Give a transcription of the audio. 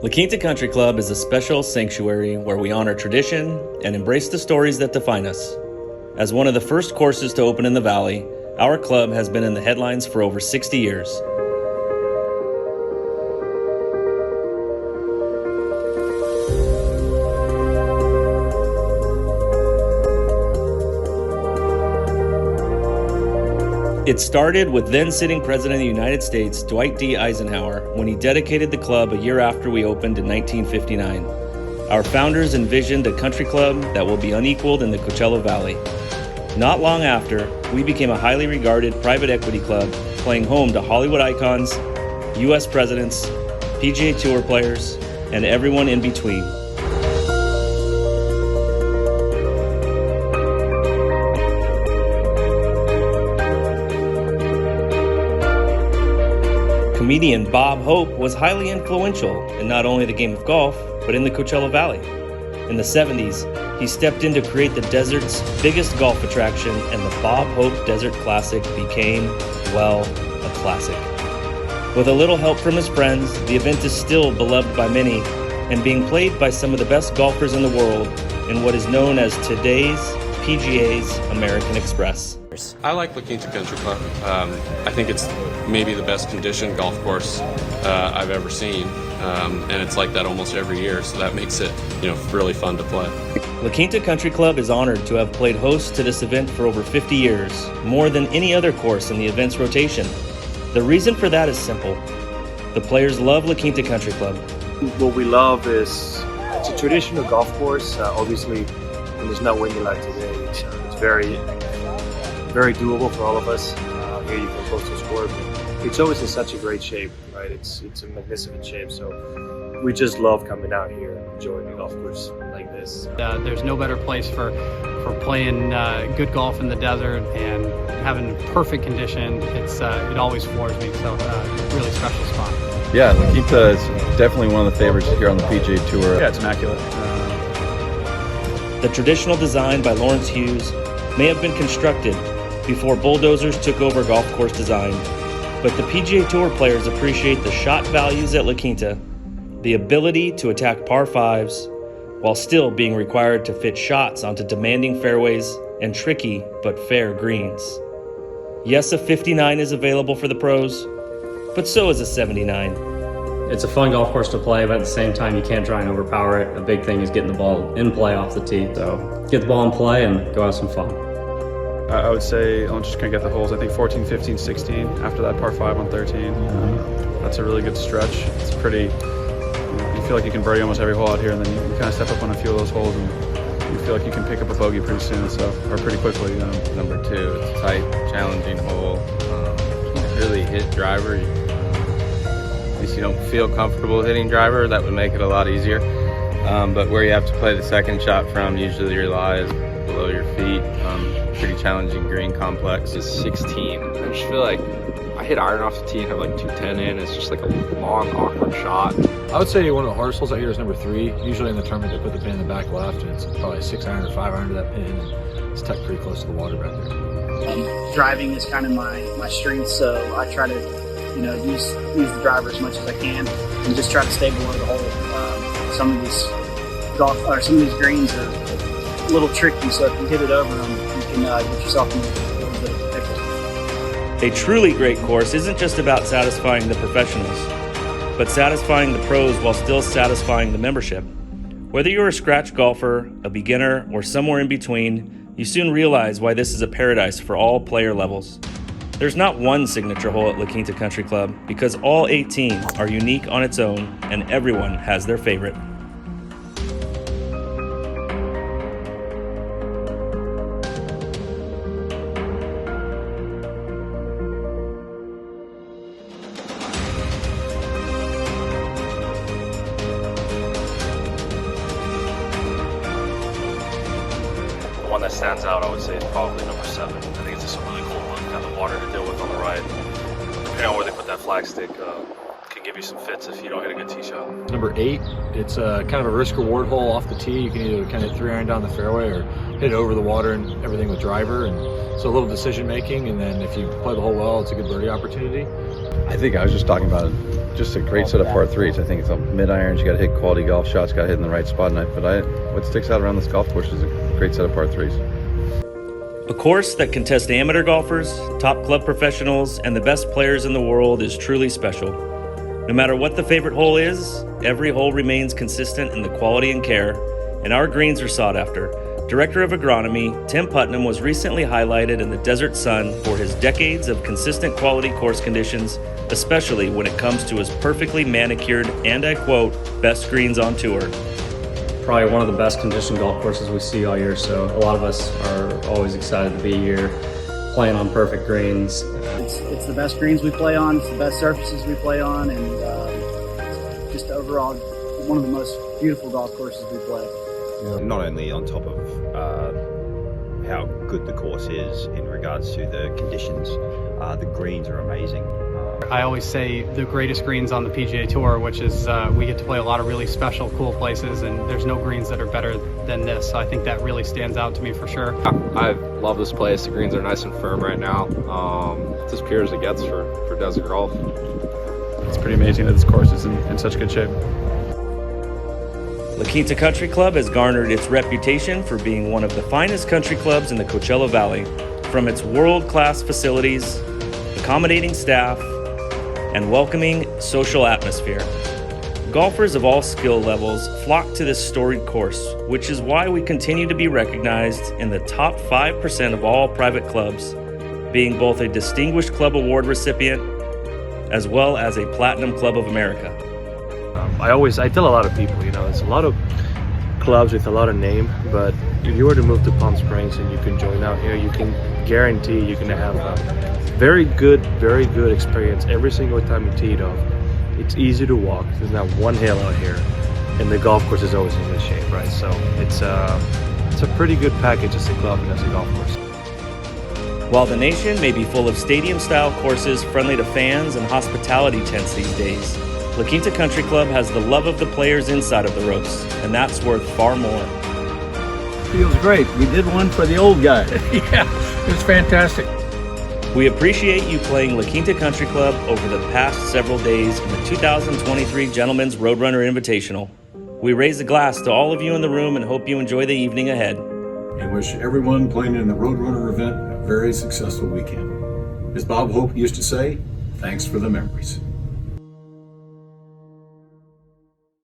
La Quinta Country Club is a special sanctuary where we honor tradition and embrace the stories that define us. As one of the first courses to open in the Valley, our club has been in the headlines for over 60 years. It started with then-sitting President of the United States, Dwight D. Eisenhower, when he dedicated the club a year after we opened in 1959. Our founders envisioned a country club that will be unequaled in the Coachella Valley. Not long after, we became a highly regarded private equity club, playing home to Hollywood icons, U.S. presidents, PGA Tour players, and everyone in between. Comedian Bob Hope was highly influential in not only the game of golf, but in the Coachella Valley. In the 70s, he stepped in to create the desert's biggest golf attraction, and the Bob Hope Desert Classic became, well, a classic. With a little help from his friends, the event is still beloved by many and being played by some of the best golfers in the world in what is known as today's PGA's American Express. I like La Quinta Country Club. I think it's maybe the best conditioned golf course I've ever seen, and it's like that almost every year, so that makes it, really fun to play. La Quinta Country Club is honored to have played host to this event for over 50 years, more than any other course in the event's rotation. The reason for that is simple. The players love La Quinta Country Club. What we love is it's a traditional golf course. Obviously, when there's no windy like today, it's very doable for all of us. Here you can close to score. It's always in such a great shape, right? It's a magnificent shape. So we just love coming out here and enjoying a golf course like this. There's no better place for playing good golf in the desert and having perfect condition. It always floors me. So really special spot. Yeah, La Quinta is definitely one of the favorites here on the PGA Tour. Yeah, it's immaculate. The traditional design by Lawrence Hughes may have been constructed before bulldozers took over golf course design, but the PGA Tour players appreciate the shot values at La Quinta, the ability to attack par fives, while still being required to fit shots onto demanding fairways and tricky but fair greens. Yes, a 59 is available for the pros, but so is a 79. It's a fun golf course to play, but at the same time, you can't try and overpower it. A big thing is getting the ball in play off the tee. So get the ball in play and go have some fun. I would say I'm just going to get the holes. I think 14, 15, 16 after that par 5 on 13. That's a really good stretch. It's pretty, you feel like you can birdie almost every hole out here, and then you kind of step up on a few of those holes and you feel like you can pick up a bogey pretty soon, or pretty quickly. Number 2, it's a tight, challenging hole. You can't really hit driver. At least you don't feel comfortable hitting driver. That would make it a lot easier. But where you have to play the second shot from usually relies below your feet. Pretty challenging green complex. It's 16. I just feel like I hit iron off the tee and have like 210 in. It's just like a long, awkward shot. I would say one of the hardest holes out here is number 3. Usually in the tournament they put the pin in the back left, and it's probably a 6 iron or 5 iron to that pin. And it's tucked pretty close to the water back there. Driving is kind of my strength, so I try to use the driver as much as I can and just try to stay below the hole. Some of these greens are a little tricky, so if you hit it over them, you can get yourself in a little bit of a pickle. A truly great course isn't just about satisfying the professionals, but satisfying the pros while still satisfying the membership. Whether you're a scratch golfer, a beginner, or somewhere in between, you soon realize why this is a paradise for all player levels. There's not one signature hole at La Quinta Country Club because all 18 are unique on its own and everyone has their favorite. One that stands out, I would say, is probably number 7. I think it's just a really cool look. Got the water to deal with on the right. Depending on where they put that flag stick, can give you some fits if you don't hit a good tee shot. Number 8, it's kind of a risk-reward hole off the tee. You can either kind of 3 iron down the fairway or hit it over the water and everything with driver. And So a little decision making, and then if you play the hole well, it's a good birdie opportunity. I think I was just talking about it. Just a great set of par threes. I think it's a mid-irons. You got to hit quality golf shots. Got to hit in the right spot. What sticks out around this golf course is a great set of par threes. A course that can test amateur golfers, top club professionals, and the best players in the world is truly special. No matter what the favorite hole is, every hole remains consistent in the quality and care, and our greens are sought after. Director of Agronomy, Tim Putnam, was recently highlighted in the Desert Sun for his decades of consistent quality course conditions, especially when it comes to his perfectly manicured, and I quote, best greens on tour. Probably one of the best conditioned golf courses we see all year, so a lot of us are always excited to be here, playing on perfect greens. It's the best greens we play on, it's the best surfaces we play on, and just overall one of the most beautiful golf courses we play. Not only on top of how good the course is in regards to the conditions, the greens are amazing. I always say the greatest greens on the PGA Tour, which is we get to play a lot of really special, cool places, and there's no greens that are better than this. So I think that really stands out to me for sure. I love this place. The greens are nice and firm right now. It's as pure as it gets for desert golf. It's pretty amazing that this course is in such good shape. La Quinta Country Club has garnered its reputation for being one of the finest country clubs in the Coachella Valley. From its world-class facilities, accommodating staff, and welcoming social atmosphere, golfers of all skill levels flock to this storied course, which is why we continue to be recognized in the top 5% of all private clubs, being both a Distinguished Club Award recipient as well as a Platinum Club of America. I tell a lot of people, there's a lot of clubs with a lot of name, but if you were to move to Palm Springs and you can join out here, you can guarantee you're going to have a very good experience every single time you tee it off. It's easy to walk. There's not one hill out here, and the golf course is always in good shape, right? So it's a pretty good package as a club and as a golf course. While the nation may be full of stadium-style courses friendly to fans and hospitality tents these days, La Quinta Country Club has the love of the players inside of the ropes, and that's worth far more. Feels great. We did one for the old guy. Yeah, it was fantastic. We appreciate you playing La Quinta Country Club over the past several days in the 2023 Gentlemen's Roadrunner Invitational. We raise a glass to all of you in the room and hope you enjoy the evening ahead. And wish everyone playing in the Roadrunner event a very successful weekend. As Bob Hope used to say, thanks for the memories.